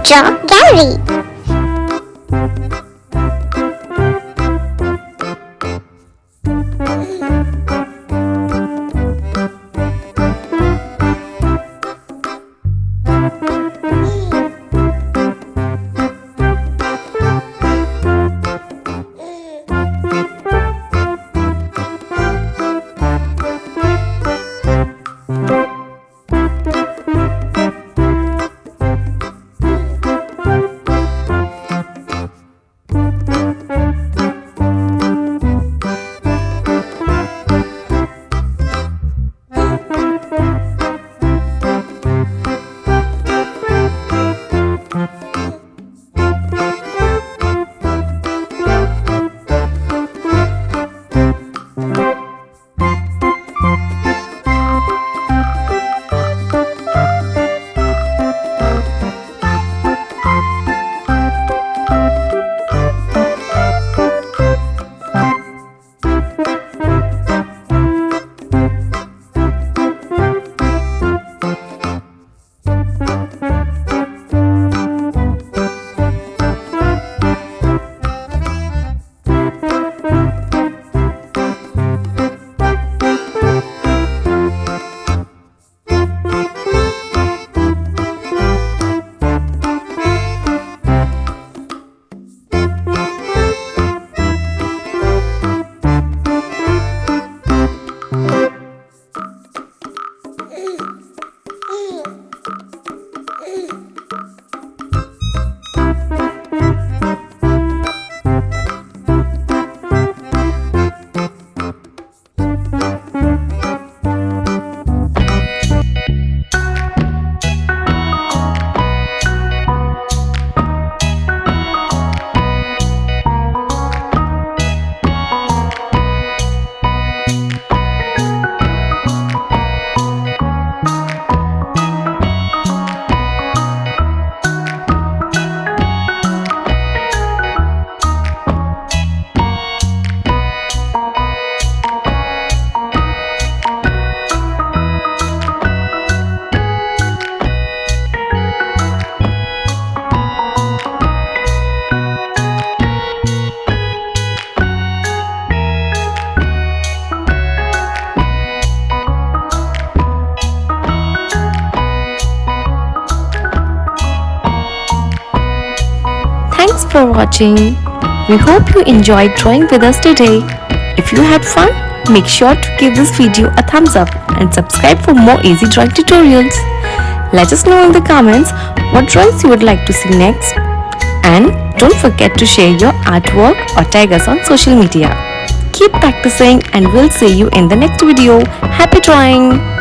Draw Gallery. Thanks for watching. We hope you enjoyed drawing with us today. If you had fun, make sure to give this video a thumbs up and subscribe for more easy drawing tutorials. Let us know in the comments what drawings you would like to see next. And don't forget to share your artwork or tag us on social media. Keep practicing and we'll see you in the next video. Happy drawing!